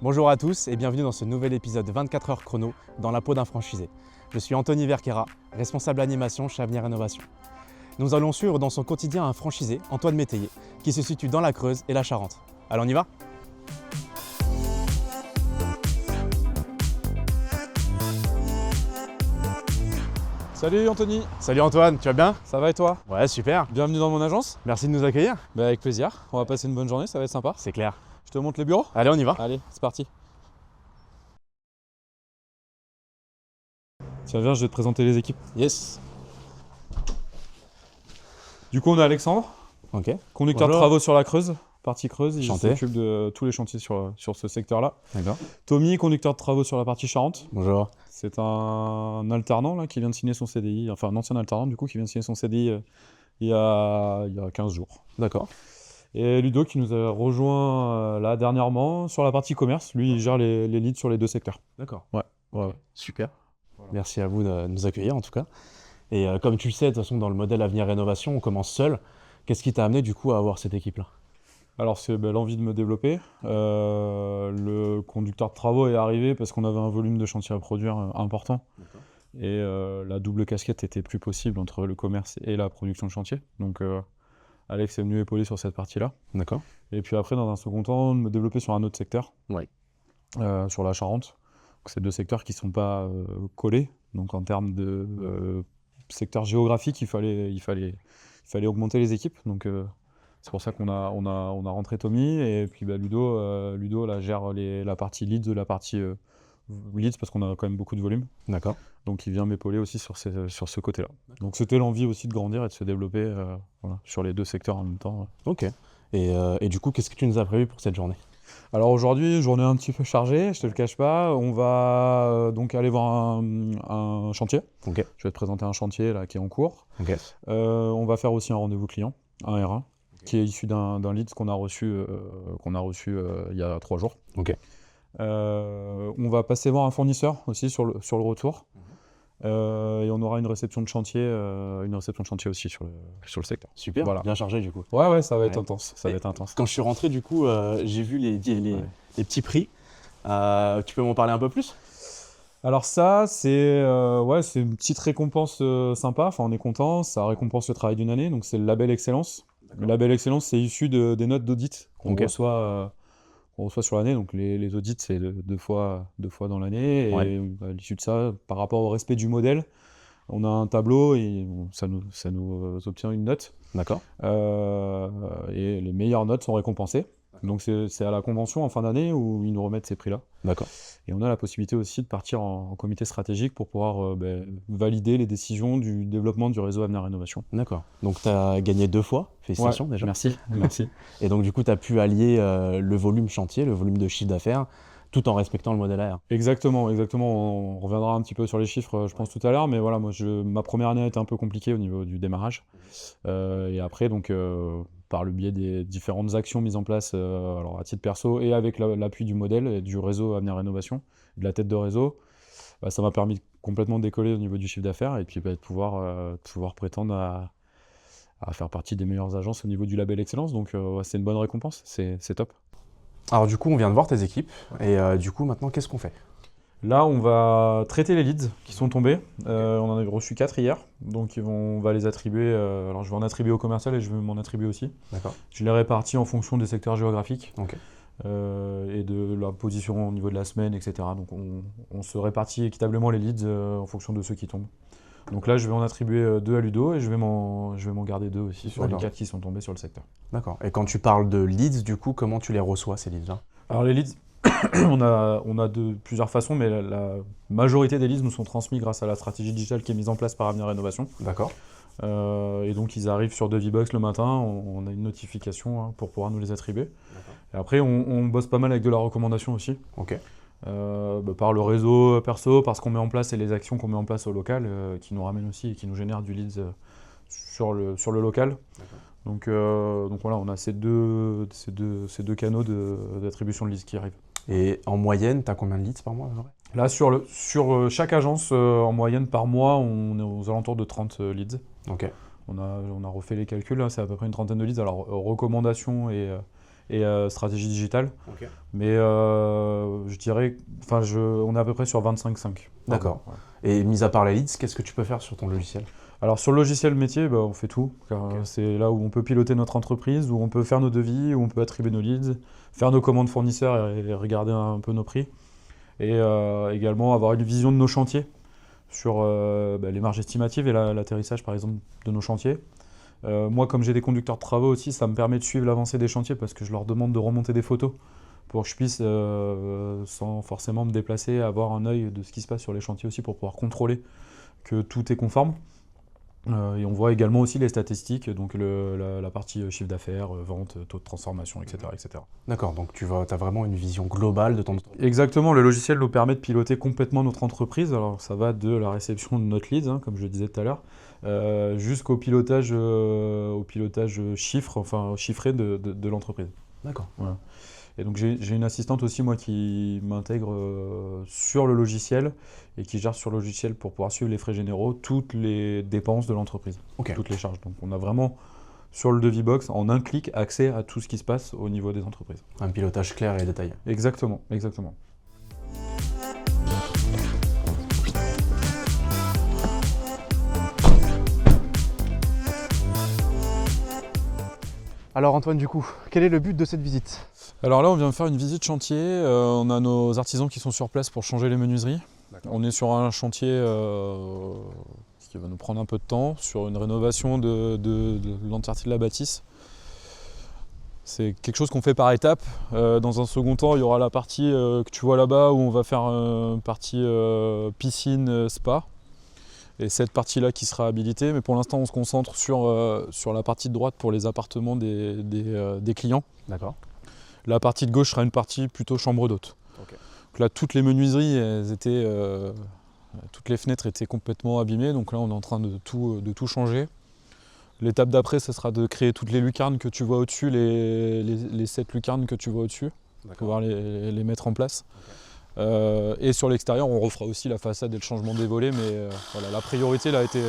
Bonjour à tous et bienvenue dans ce nouvel épisode 24 heures chrono dans la peau d'un franchisé. Je suis Anthony Verquera, responsable animation chez Avenir Rénovation. Nous allons suivre dans son quotidien un franchisé, Antoine Métayer, qui se situe dans la Creuse et la Charente. Allez, on y va ? Salut Anthony, Salut Antoine, tu vas bien ? ça va et toi? Ouais, super. Bienvenue dans mon agence. Merci de nous accueillir. Avec plaisir, on va passer une bonne journée, ça va être sympa. C'est clair. Je te montre les bureaux? Allez, on y va. Allez, c'est parti. Tiens, viens, je vais te présenter les équipes. Yes. Du coup, on a Alexandre, Ok. conducteur de Bonjour. travaux sur la Creuse, partie Creuse, il Chantier. s'occupe de tous les chantiers sur ce secteur-là. D'accord. Tommy, conducteur de travaux sur la partie Charente. Bonjour. C'est un alternant là, qui vient de signer son CDI, enfin un ancien alternant du coup, qui vient de signer son CDI il y a 15 jours. D'accord. Et Ludo qui nous a rejoint là dernièrement sur la partie commerce. Lui, il gère les leads sur les deux secteurs. D'accord. Ouais. Super. Voilà. Merci à vous de nous accueillir en tout cas. Et comme tu le sais, de toute façon, dans le modèle Avenir Rénovation, on commence seul. Qu'est-ce qui t'a amené du coup à avoir cette équipe-là ? Alors c'est l'envie de me développer. Le conducteur de travaux est arrivé parce qu'on avait un volume de chantier à produire important. D'accord. Et la double casquette était plus possible entre le commerce et la production de chantier. Donc Alex est venu épauler sur cette partie-là. D'accord. Et puis après, dans un second temps, de me développer sur un autre secteur, Ouais. sur la Charente. Donc, c'est deux secteurs qui ne sont pas collés. Donc en termes de secteur géographique, il fallait augmenter les équipes. Donc c'est pour ça qu'on a rentré Tommy. Et puis Ludo là, gère la partie leads, la partie leads parce qu'on a quand même beaucoup de volume. D'accord. Donc il vient m'épauler aussi sur ce côté-là. Donc c'était l'envie aussi de grandir et de se développer sur les deux secteurs en même temps. Ok. Et du coup, qu'est-ce que tu nous as prévu pour cette journée ? Alors aujourd'hui, journée un petit peu chargée, je te le cache pas. On va donc aller voir un chantier. Ok. Je vais te présenter un chantier là, qui est en cours. Ok. On va faire aussi un rendez-vous client, un R1, qui est issu d'un lead qu'on a reçu, il y a 3 jours. Ok. On va passer voir un fournisseur aussi sur le retour. Et on aura une réception de chantier aussi sur le secteur. Super. Voilà. Bien chargé du coup. Ouais, ça va être Ouais. intense. Ça va être intense. Quand je suis rentré, du coup, j'ai vu les petits prix. Tu peux m'en parler un peu plus ? Alors ça, c'est une petite récompense sympa. Enfin, on est content. Ça récompense le travail d'une année. Donc c'est le label Excellence. Le label Excellence, c'est issu des notes d'audit qu'on Ok. reçoit sur l'année. Donc les audits, c'est deux fois dans l'année. Et Ouais. à l'issue de ça, par rapport au respect du modèle, on a un tableau et ça nous obtient une note. D'accord. Et les meilleures notes sont récompensées. Donc c'est à la convention en fin d'année où ils nous remettent ces prix-là. D'accord. Et on a la possibilité aussi de partir en comité stratégique pour pouvoir valider les décisions du développement du réseau Avenir Rénovation. D'accord. Donc, tu as gagné 2 fois. Félicitations déjà. Merci. Et donc, du coup, tu as pu allier le volume chantier, le volume de chiffre d'affaires, tout en respectant le modèle AR. Exactement. On reviendra un petit peu sur les chiffres, je pense, tout à l'heure. Mais voilà, ma première année a été un peu compliquée au niveau du démarrage. Et après, donc, par le biais des différentes actions mises en place, alors à titre perso et avec l'appui du modèle et du réseau Avenir Rénovation, de la tête de réseau, ça m'a permis de complètement décoller au niveau du chiffre d'affaires et puis de pouvoir prétendre à faire partie des meilleures agences au niveau du label Excellence. Donc c'est une bonne récompense, c'est top. Alors, du coup, on vient de voir tes équipes. Et du coup, maintenant, qu'est-ce qu'on fait ? Là, on va traiter les leads qui sont tombés. On en a reçu 4 hier, donc on va les attribuer. Alors, je vais en attribuer au commercial et je vais m'en attribuer aussi. D'accord. Je les répartis en fonction des secteurs géographiques Ok. et de leur position au niveau de la semaine, etc. Donc, on se répartit équitablement les leads en fonction de ceux qui tombent. Donc là, je vais en attribuer 2 à Ludo et je vais m'en garder 2 aussi sur les D'accord. 4 qui sont tombés sur le secteur. D'accord. Et quand tu parles de leads, du coup, comment tu les reçois, ces leads-là ? Alors les leads, on a de plusieurs façons, mais la majorité des leads nous sont transmis grâce à la stratégie digitale qui est mise en place par Avenir Rénovation. D'accord. Et donc ils arrivent sur Devibox le matin, on a une notification pour pouvoir nous les attribuer. D'accord. Et après on bosse pas mal avec de la recommandation aussi, Ok. par le réseau perso, par ce qu'on met en place et les actions qu'on met en place au local, qui nous ramènent aussi et qui nous génèrent du leads sur le local. D'accord. Donc voilà, on a ces deux canaux d'attribution de leads qui arrivent. Et en moyenne, tu as combien de leads par mois à peu près ? Là, sur chaque agence, en moyenne par mois, on est aux alentours de 30 leads. Ok. On a refait les calculs, là, c'est à peu près une trentaine de leads. Alors, recommandations et stratégie digitale. Ok. Mais je dirais, on est à peu près sur 25,5. D'accord. Ouais. Et mis à part les leads, qu'est-ce que tu peux faire sur ton logiciel? Alors sur le logiciel métier, on fait tout, car c'est là où on peut piloter notre entreprise, où on peut faire nos devis, où on peut attribuer nos leads, faire nos commandes fournisseurs et regarder un peu nos prix. Et également avoir une vision de nos chantiers sur les marges estimatives et l'atterrissage par exemple de nos chantiers. Moi, comme j'ai des conducteurs de travaux aussi, ça me permet de suivre l'avancée des chantiers parce que je leur demande de remonter des photos pour que je puisse, sans forcément me déplacer, avoir un œil de ce qui se passe sur les chantiers aussi pour pouvoir contrôler que tout est conforme. Et on voit également aussi les statistiques, donc la partie chiffre d'affaires, vente, taux de transformation, etc. etc. D'accord, donc tu as vraiment une vision globale de ton... Exactement, le logiciel nous permet de piloter complètement notre entreprise. Alors ça va de la réception de notre leads, comme je le disais tout à l'heure, jusqu'au pilotage, chiffré de l'entreprise. D'accord. Voilà. Et donc j'ai une assistante aussi, moi, qui m'intègre sur le logiciel et qui gère sur le logiciel pour pouvoir suivre les frais généraux, toutes les dépenses de l'entreprise, toutes les charges. Donc on a vraiment, sur le devis box, en un clic, accès à tout ce qui se passe au niveau des entreprises. Un pilotage clair et détaillé. Exactement, exactement. Alors Antoine, du coup, quel est le but de cette visite? Alors là, on vient faire une visite chantier. On a nos artisans qui sont sur place pour changer les menuiseries. On est sur un chantier qui va nous prendre un peu de temps, sur une rénovation de l'entièreté de la bâtisse. C'est quelque chose qu'on fait par étapes. Dans un second temps, il y aura la partie que tu vois là-bas où on va faire une partie piscine, spa. Et cette partie-là qui sera habilitée. Mais pour l'instant, on se concentre sur la partie de droite pour les appartements des clients. D'accord. La partie de gauche sera une partie plutôt chambre d'hôte. Okay. Donc là, toutes les menuiseries, toutes les fenêtres étaient complètement abîmées. Donc là, on est en train de tout changer. L'étape d'après, ce sera de créer toutes les lucarnes que tu vois au-dessus, les 7 lucarnes que tu vois au-dessus, pour pouvoir les mettre en place. Okay. Et sur l'extérieur, on refera aussi la façade et le changement des volets, mais voilà, la priorité là était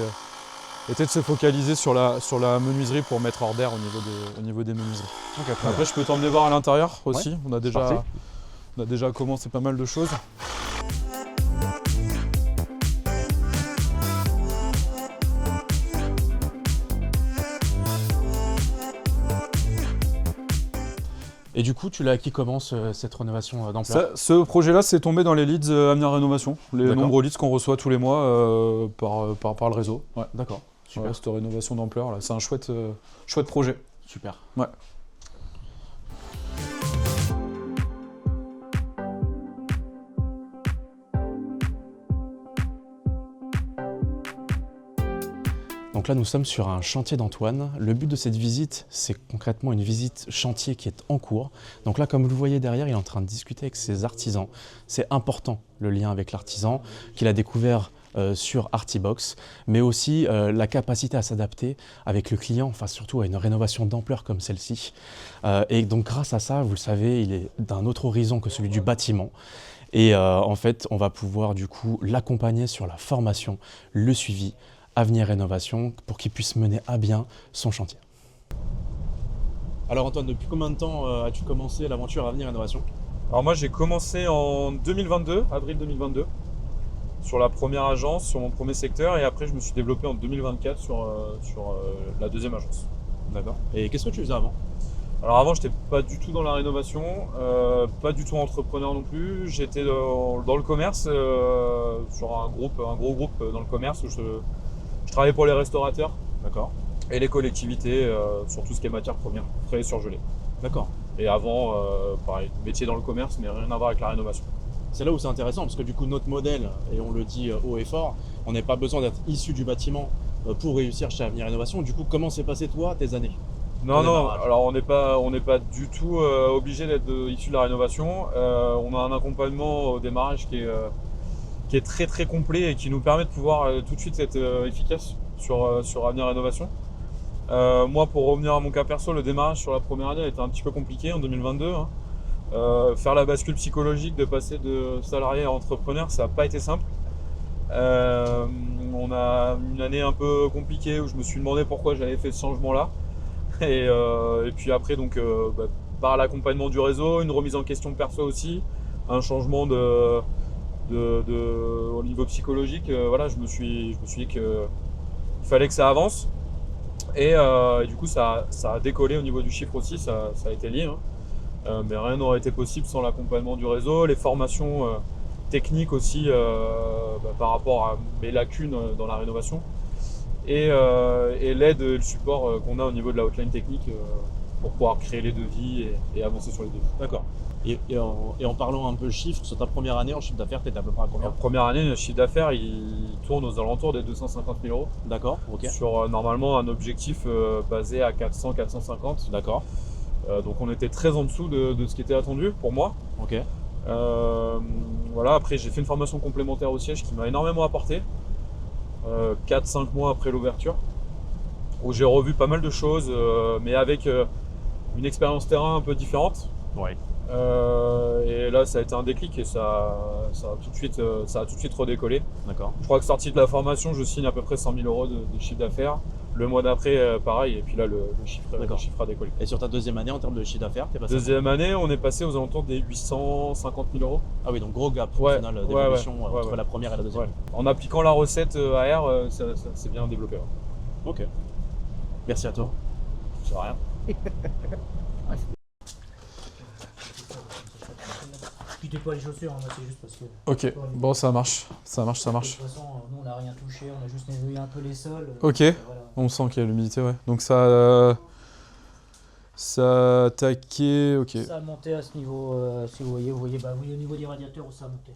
de se focaliser sur la menuiserie pour mettre hors d'air au niveau des menuiseries. Okay, après, je peux t'emmener voir à l'intérieur aussi. Ouais, on a déjà commencé pas mal de choses. Et du coup, tu l'as acquis comment cette rénovation d'ampleur? Ce projet-là, c'est tombé dans les leads Avenir Rénovation, les nombreux leads qu'on reçoit tous les mois par le réseau. Ouais. D'accord. Super. Ouais, cette rénovation d'ampleur, c'est un chouette projet. Super. Ouais. Donc là, nous sommes sur un chantier d'Antoine. Le but de cette visite, c'est concrètement une visite chantier qui est en cours. Donc là, comme vous le voyez derrière, il est en train de discuter avec ses artisans. C'est important, le lien avec l'artisan, qu'il a découvert sur Artibox, mais aussi la capacité à s'adapter avec le client, enfin surtout à une rénovation d'ampleur comme celle-ci. Et donc grâce à ça, vous le savez, il est d'un autre horizon que celui du bâtiment. Et en fait, on va pouvoir du coup l'accompagner sur la formation, le suivi, Avenir Rénovation, pour qu'il puisse mener à bien son chantier. Alors Antoine, depuis combien de temps as-tu commencé l'aventure Avenir Rénovation? Alors moi j'ai commencé en 2022, avril 2022, sur la première agence, sur mon premier secteur, et après je me suis développé en 2024 sur la deuxième agence. D'accord. Et qu'est-ce que tu faisais avant? Alors avant, j'étais pas du tout dans la rénovation, pas du tout entrepreneur non plus. J'étais dans le commerce, sur un gros groupe dans le commerce où je travaillais pour les restaurateurs. D'accord. Et les collectivités sur tout ce qui est matières premières, frais et surgelés. D'accord. Et avant, pareil, métier dans le commerce, mais rien à voir avec la rénovation. C'est là où c'est intéressant, parce que du coup, notre modèle, et on le dit haut et fort, on n'a pas besoin d'être issu du bâtiment pour réussir chez Avenir Rénovation. Du coup, comment s'est passé toi, tes années? Non, alors on n'est pas du tout obligé d'être issu de la rénovation. On a un accompagnement au démarrage qui est très très complet et qui nous permet de pouvoir tout de suite être efficace sur Avenir Rénovation. Moi, pour revenir à mon cas perso, le démarrage sur la première année a été un petit peu compliqué en 2022. Hein. Faire la bascule psychologique de passer de salarié à entrepreneur, ça n'a pas été simple. On a une année un peu compliquée où je me suis demandé pourquoi j'avais fait ce changement-là. Et puis après, donc, par l'accompagnement du réseau, une remise en question perso aussi, un changement au niveau psychologique. Voilà, je me suis dit qu'il fallait que ça avance. Et du coup, ça a décollé au niveau du chiffre aussi, ça a été lié. Mais rien n'aurait été possible sans l'accompagnement du réseau, les formations techniques aussi par rapport à mes lacunes dans la rénovation. Et l'aide et le support qu'on a au niveau de la hotline technique pour pouvoir créer les devis et avancer sur les devis. D'accord. Et en parlant un peu chiffres, sur ta première année en chiffre d'affaires, tu étais à peu près à combien? En première année, le chiffre d'affaires il tourne aux alentours des 250 000 euros. D'accord, ok. Sur normalement un objectif basé à 400-450. D'accord. Donc on était très en dessous de ce qui était attendu pour moi. Ok. Voilà, après j'ai fait une formation complémentaire au siège qui m'a énormément apporté. 4-5 mois après l'ouverture, où j'ai revu pas mal de choses, mais avec une expérience terrain un peu différente. Ouais. Et là, ça a été un déclic et ça a tout de suite redécollé. D'accord. Je crois que sorti de la formation, je signe à peu près 100 000 euros de chiffre d'affaires. Le mois d'après, pareil, et puis là, le chiffre a décollé. Et sur ta deuxième année, en termes de chiffre d'affaires, t'es passé? Deuxième année, on est passé aux alentours des 850 000 euros. Ah oui, donc gros gap au final d'évolution entre la première et la deuxième. Ouais. En appliquant la recette AR, ça s'est bien développé. Ouais. Ok. Merci à toi. C'est rien. Quittez pas les chaussures, moi c'est juste parce que. Ok, bon ça marche. De toute façon, nous on n'a rien touché, on a juste nettoyé un peu les sols. Ok, Voilà. on sent qu'il y a l'humidité, ouais. Donc ça a attaqué, ok. Ça a monté à ce niveau, si vous voyez, bah oui, au niveau des radiateurs où ça a monté.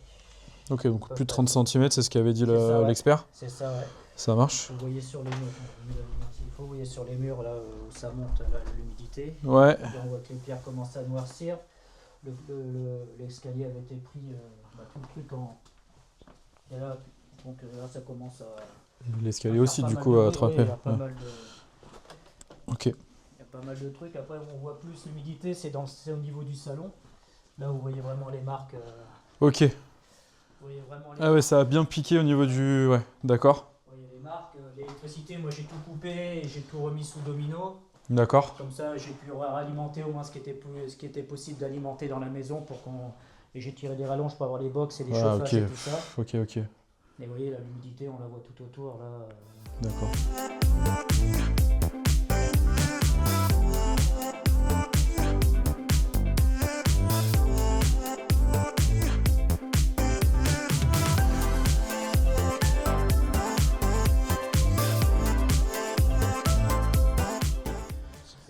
Ok, donc plus de 30 cm, c'est ce qu'avait dit C'est ça, ouais. l'expert. C'est ça, ouais. Ça marche. Vous voyez sur les murs, vous voyez sur les murs là où ça monte l'humidité. Ouais. On voit que les pierres commencent à noircir. L'escalier avait été pris, tout le truc en. Et là, donc là ça commence à. L'escalier aussi du coup à attraper. Il y a pas mal de. Ok. Il y a pas mal de trucs. Après, on voit plus l'humidité, c'est au niveau du salon. Là, vous voyez vraiment les marques. Ok. Vous voyez vraiment les Ah ouais, ça a bien piqué au niveau du... Ouais, d'accord. Vous voyez les marques. L'électricité, moi j'ai tout coupé et j'ai tout remis sous domino. D'accord. Comme ça, j'ai pu ralimenter au moins ce qui était possible d'alimenter dans la maison et j'ai tiré des rallonges pour avoir les box et les chauffages et tout ça. Ok. Et vous voyez, là, l'humidité, on la voit tout autour. Là. D'accord.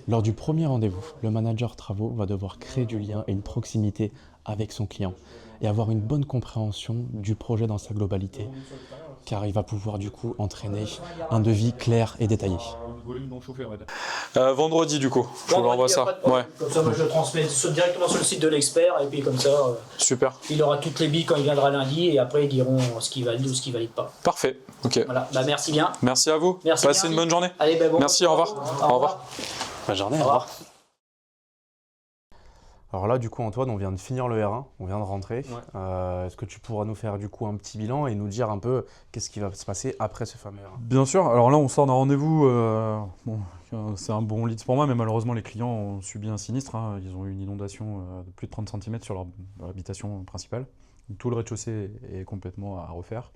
Lors du premier rendez-vous, le manager travaux va devoir créer du lien et une proximité avec son client et avoir une bonne compréhension du projet dans sa globalité, car il va pouvoir du coup entraîner un devis clair et détaillé. Vendredi du coup, je vous envoie ça. Ouais. Comme ça, moi je le transmets directement sur le site de l'expert et puis comme ça, Super. il aura toutes les billes quand il viendra lundi et après ils diront ce qui valide ou ce qui valide pas. Parfait. Ok. Voilà, bah merci bien. Merci à vous. Merci, Passez une bonne journée. Allez, bah bon. Merci, au revoir. Au revoir. Bonne journée, au revoir. Alors là, du coup, Antoine, on vient de finir le R1, on vient de rentrer. Ouais. Est-ce que tu pourras nous faire du coup un petit bilan et nous dire un peu qu'est-ce qui va se passer après ce fameux R1? Bien sûr. Alors là, on sort d'un rendez-vous. C'est un bon lead pour moi, mais malheureusement, les clients ont subi un sinistre. Ils ont eu une inondation de plus de 30 cm sur leur habitation principale. Tout le rez-de-chaussée est complètement à refaire.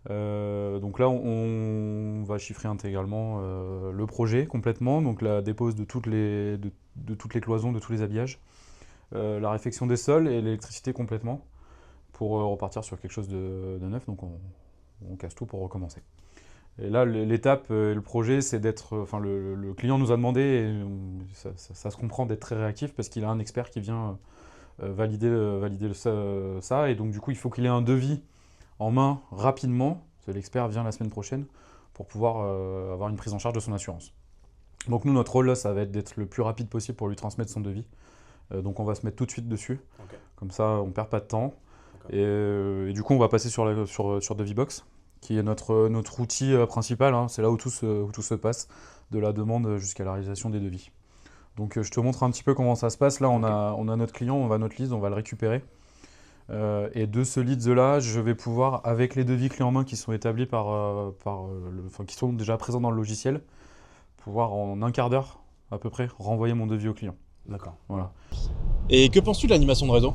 Donc là, on va chiffrer intégralement le projet complètement, donc la dépose de toutes les cloisons, de tous les habillages, la réfection des sols et l'électricité complètement pour repartir sur quelque chose de neuf. Donc on casse tout pour recommencer. Et là, l'étape et le projet, c'est d'être... Enfin, le client nous a demandé, et ça se comprend, d'être très réactif parce qu'il a un expert qui vient valider ça. Et donc du coup, il faut qu'il ait un devis en main rapidement, parce que l'expert vient la semaine prochaine, pour pouvoir avoir une prise en charge de son assurance. Donc nous, notre rôle là, ça va être d'être le plus rapide possible pour lui transmettre son devis. Donc on va se mettre tout de suite dessus, comme ça on ne perd pas de temps. Et du coup, on va passer sur Devibox, qui est notre outil principal, c'est là où tout se passe, de la demande jusqu'à la réalisation des devis. Donc je te montre un petit peu comment ça se passe. Là, on a notre client, on va notre lead, on va le récupérer. Et de ce lead-là, je vais pouvoir, avec les devis clés en main qui sont établis qui sont déjà présents dans le logiciel, pouvoir en un quart d'heure à peu près renvoyer mon devis au client. D'accord. Voilà. Et que penses-tu de l'animation de réseau?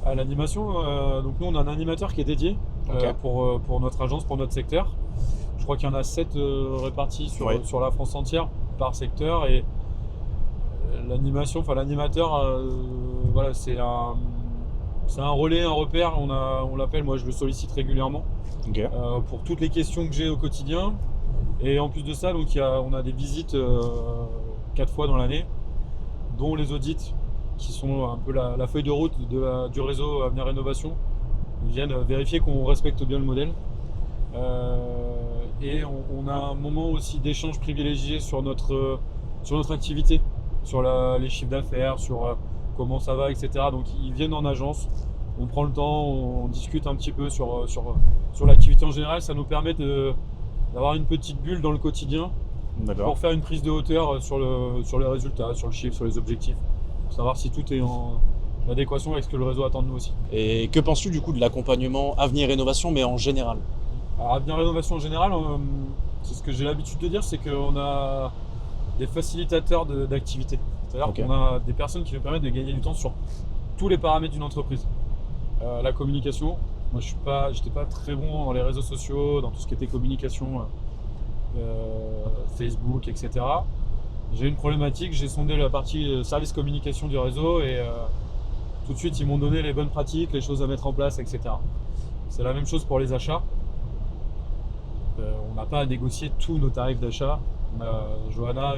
À l'animation, donc nous on a un animateur qui est dédié pour notre agence, pour notre secteur. Je crois qu'il y en a 7 répartis sur la France entière par secteur. Et l'animateur, voilà, c'est un relais, un repère, on l'appelle, moi je le sollicite régulièrement pour toutes les questions que j'ai au quotidien. Et en plus de ça, donc, on a des visites 4 fois dans l'année, dont les audits, qui sont un peu la feuille de route du réseau Avenir Rénovation. Ils viennent vérifier qu'on respecte bien le modèle. Et on a un moment aussi d'échange privilégié sur notre activité, sur les chiffres d'affaires, sur comment ça va, etc. Donc ils viennent en agence, on prend le temps, on discute un petit peu sur l'activité en général. Ça nous permet d'avoir une petite bulle dans le quotidien pour faire une prise de hauteur sur les résultats, sur le chiffre, sur les objectifs, pour savoir si tout est en adéquation avec ce que le réseau attend de nous aussi. Et que penses-tu du coup de l'accompagnement Avenir Rénovation, mais en général? Alors Avenir Rénovation en général, c'est ce que j'ai l'habitude de dire, c'est qu'on a des facilitateurs d'activité. C'est-à-dire qu'on a des personnes qui nous permettent de gagner du temps sur tous les paramètres d'une entreprise. La communication, moi j'étais pas très bon dans les réseaux sociaux, dans tout ce qui était communication, Facebook, etc. J'ai une problématique, j'ai sondé la partie service communication du réseau et tout de suite ils m'ont donné les bonnes pratiques, les choses à mettre en place, etc. C'est la même chose pour les achats. On n'a pas à négocier tous nos tarifs d'achat. On a Johanna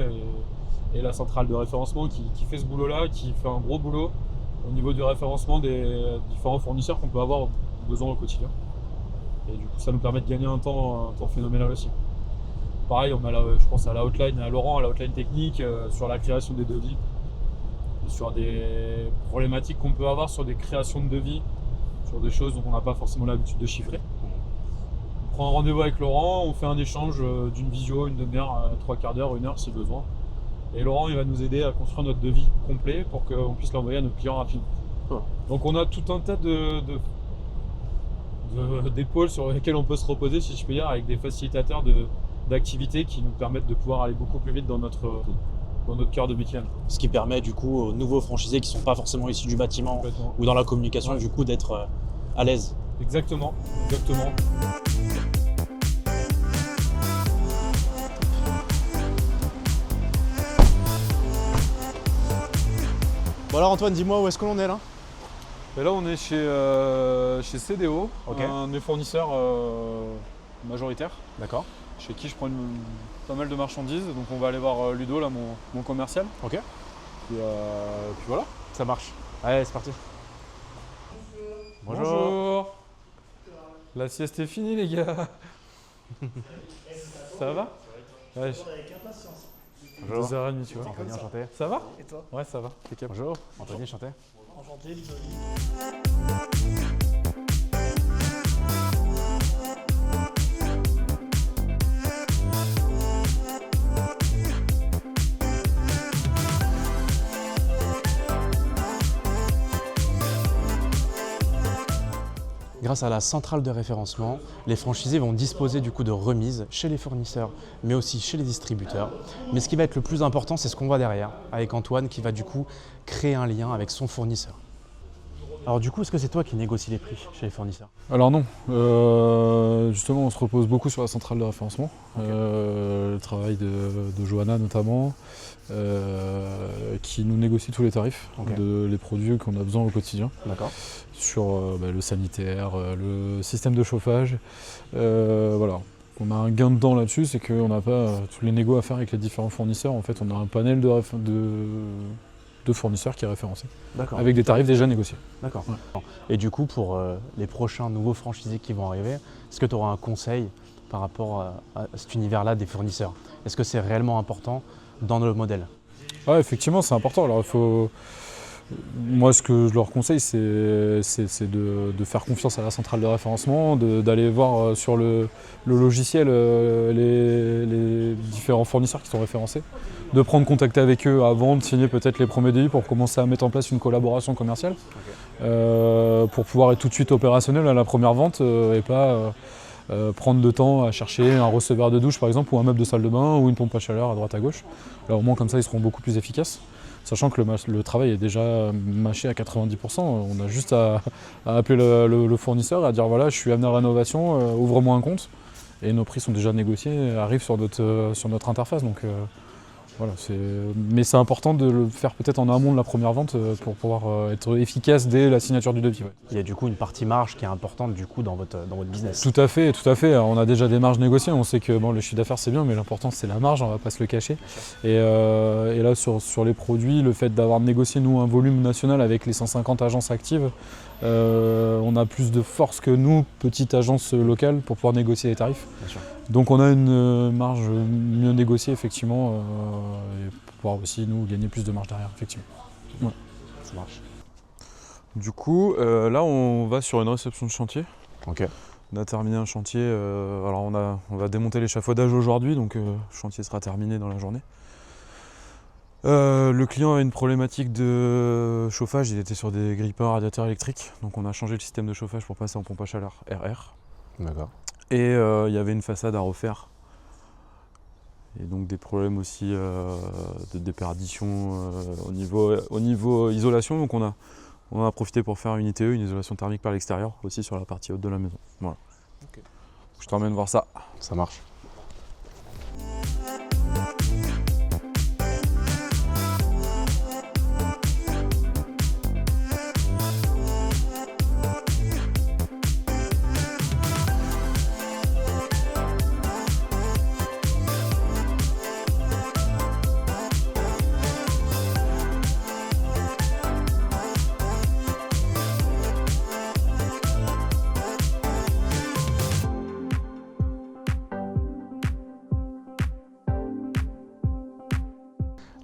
et la centrale de référencement qui fait ce boulot-là, qui fait un gros boulot au niveau du référencement des différents fournisseurs qu'on peut avoir besoin au quotidien. Et du coup, ça nous permet de gagner un temps phénoménal aussi. Pareil, on a je pense à la hotline, à Laurent, à la hotline technique, sur la création des devis, sur des problématiques qu'on peut avoir sur des créations de devis, sur des choses dont on n'a pas forcément l'habitude de chiffrer. On prend un rendez-vous avec Laurent, on fait un échange d'une visio, une demi-heure, 3/4 d'heure, 1 heure si besoin. Et Laurent, il va nous aider à construire notre devis complet pour qu'on puisse l'envoyer à nos clients rapidement. Donc on a tout un tas d'épaules sur lesquelles on peut se reposer, si je peux dire, avec des facilitateurs d'activités qui nous permettent de pouvoir aller beaucoup plus vite dans notre cœur de métier. Ce qui permet du coup aux nouveaux franchisés qui ne sont pas forcément issus du bâtiment ou dans la communication du coup d'être à l'aise. Exactement. Bon alors Antoine, dis-moi où est-ce que l'on est là? Et là on est chez CDO, un de mes fournisseurs majoritaires. D'accord. Chez qui je prends pas mal de marchandises, donc on va aller voir Ludo, là, mon commercial. Ok. Et puis voilà. Ça marche. Allez, c'est parti. Bonjour. La sieste est finie, les gars. Ça va? Ouais, Avec impatience. Bonjour. 2h30, tu vois. Anthony, enchanté. Ça va? Et toi? Ouais, ça va. Bonjour. Anthony, enchanté. Enchanté, Ludo. Grâce à la centrale de référencement, les franchisés vont disposer du coup de remises chez les fournisseurs, mais aussi chez les distributeurs. Mais ce qui va être le plus important, c'est ce qu'on voit derrière, avec Antoine qui va du coup créer un lien avec son fournisseur. Alors du coup, est-ce que c'est toi qui négocies les prix chez les fournisseurs? Alors non, justement on se repose beaucoup sur la centrale de référencement, le travail de Johanna notamment, qui nous négocie tous les tarifs, les produits qu'on a besoin au quotidien, sur le sanitaire, le système de chauffage, voilà. On a un gain de temps là-dessus, c'est qu'on n'a pas tous les négos à faire avec les différents fournisseurs, en fait on a un panel de fournisseurs qui est référencé, avec des tarifs déjà négociés. D'accord. Ouais. Et du coup, pour les prochains nouveaux franchisés qui vont arriver, est-ce que tu auras un conseil par rapport à cet univers-là des fournisseurs? Est-ce que c'est réellement important dans le modèle? Ouais, effectivement, c'est important. Alors, moi, ce que je leur conseille, c'est de faire confiance à la centrale de référencement, d'aller voir sur le logiciel les différents fournisseurs qui sont référencés, de prendre contact avec eux avant de signer peut-être les premiers devis pour commencer à mettre en place une collaboration commerciale, pour pouvoir être tout de suite opérationnel à la première vente et pas prendre de temps à chercher un receveur de douche par exemple, ou un meuble de salle de bain, ou une pompe à chaleur à droite à gauche. Alors au moins comme ça ils seront beaucoup plus efficaces. sachant que le travail est déjà mâché à 90%. On a juste à appeler le fournisseur et à dire voilà, je suis Avenir Rénovation, ouvre-moi un compte. Et nos prix sont déjà négociés, arrivent sur notre interface. Donc, voilà, mais c'est important de le faire peut-être en amont de la première vente pour pouvoir être efficace dès la signature du devis. Ouais. Il y a du coup une partie marge qui est importante du coup dans votre business. Tout à fait, tout à fait. Alors, on a déjà des marges négociées, on sait que bon, le chiffre d'affaires c'est bien, mais l'important c'est la marge, on ne va pas se le cacher. Et là sur les produits, le fait d'avoir négocié nous un volume national avec les 150 agences actives, on a plus de force que nous, petite agence locale, pour pouvoir négocier les tarifs. Bien sûr. Donc on a une marge mieux négociée effectivement et pour pouvoir aussi nous gagner plus de marge derrière effectivement. Ouais. Ça marche. Du coup là on va sur une réception de chantier. Ok. On a terminé un chantier, alors on va démonter l'échafaudage aujourd'hui, donc le chantier sera terminé dans la journée. Le client avait une problématique de chauffage, il était sur des grippins radiateurs électriques, donc on a changé le système de chauffage pour passer en pompe à chaleur RR. D'accord. Et il y avait une façade à refaire. Et donc des problèmes aussi de déperdition au niveau isolation. Donc on a profité pour faire une ITE, une isolation thermique par l'extérieur, aussi sur la partie haute de la maison. Voilà. Okay. Je t'emmène voir ça. Ça marche.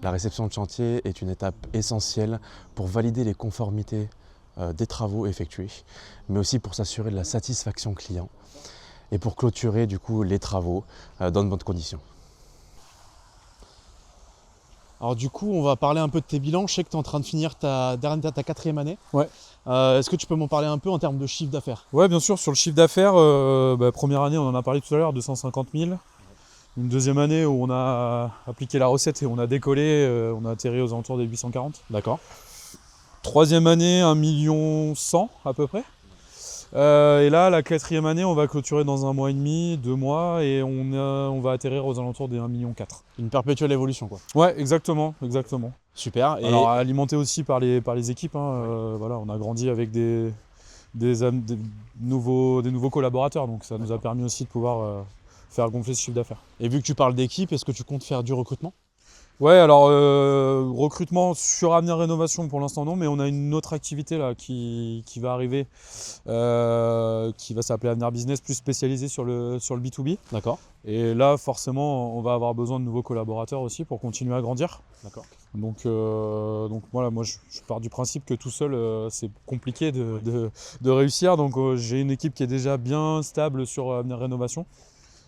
La réception de chantier est une étape essentielle pour valider les conformités des travaux effectués, mais aussi pour s'assurer de la satisfaction client et pour clôturer du coup les travaux dans de bonnes conditions. Alors du coup, on va parler un peu de tes bilans. Je sais que tu es en train de finir ta 4e année. Ouais. Est-ce que tu peux m'en parler un peu en termes de chiffre d'affaires? Ouais, bien sûr, sur le chiffre d'affaires, première année, on en a parlé tout à l'heure, 250 000. Une deuxième année où on a appliqué la recette et on a décollé, on a atterri aux alentours des 840. D'accord. Troisième année, 1 100 000 à peu près. Et là, la 4e année, on va clôturer dans 1 mois et demi, 2 mois, et on va atterrir aux alentours des 1,4 million. Une perpétuelle évolution, quoi. Ouais, exactement. Super. Et alors alimenté aussi par les équipes. Voilà, on a grandi avec des nouveaux collaborateurs, donc ça nous a permis aussi de pouvoir faire gonfler ce chiffre d'affaires. Et vu que tu parles d'équipe, est-ce que tu comptes faire du recrutement? Ouais, alors recrutement sur Avenir Rénovation pour l'instant non, mais on a une autre activité là qui va arriver, qui va s'appeler Avenir Business, plus spécialisée sur le B2B. D'accord. Et là forcément on va avoir besoin de nouveaux collaborateurs aussi pour continuer à grandir. D'accord. Donc voilà, moi je pars du principe que tout seul c'est compliqué de réussir, donc j'ai une équipe qui est déjà bien stable sur Avenir Rénovation.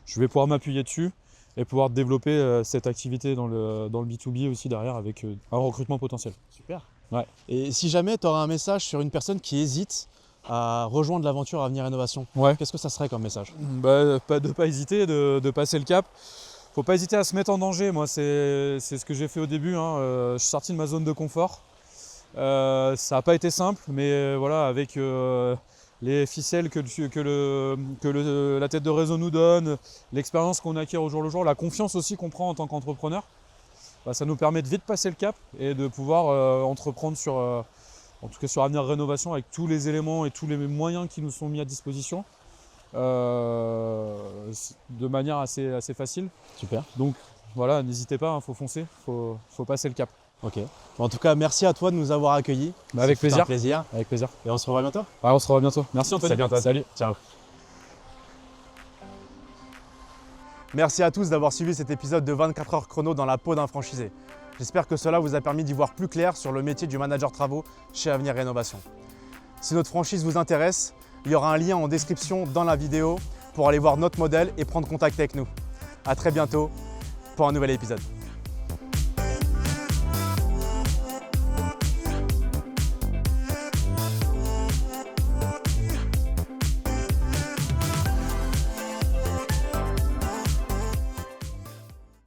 Je vais pouvoir m'appuyer dessus et pouvoir développer cette activité dans le B2B aussi derrière avec un recrutement potentiel. Super. Ouais. Et si jamais tu aurais un message sur une personne qui hésite à rejoindre l'aventure Avenir Rénovation, ouais. Qu'est-ce que ça serait comme message? De ne pas hésiter, de passer le cap. Faut pas hésiter à se mettre en danger. Moi, c'est ce que j'ai fait au début. Je suis sorti de ma zone de confort. Ça n'a pas été simple, mais voilà, avec les ficelles que la tête de réseau nous donne, l'expérience qu'on acquiert au jour le jour, la confiance aussi qu'on prend en tant qu'entrepreneur, ça nous permet de vite passer le cap et de pouvoir entreprendre en tout cas sur Avenir Rénovation avec tous les éléments et tous les moyens qui nous sont mis à disposition de manière assez facile. Super. Donc voilà, n'hésitez pas, faut foncer, faut passer le cap. Ok. En tout cas, merci à toi de nous avoir accueillis. Avec plaisir. Un plaisir. Avec plaisir. Et on se revoit bientôt. Ouais, on se revoit bientôt. Merci Anthony. Salut Antoine. Salut. Ciao. Merci à tous d'avoir suivi cet épisode de 24 heures chrono dans la peau d'un franchisé. J'espère que cela vous a permis d'y voir plus clair sur le métier du manager travaux chez Avenir Rénovation. Si notre franchise vous intéresse, il y aura un lien en description dans la vidéo pour aller voir notre modèle et prendre contact avec nous. À très bientôt pour un nouvel épisode.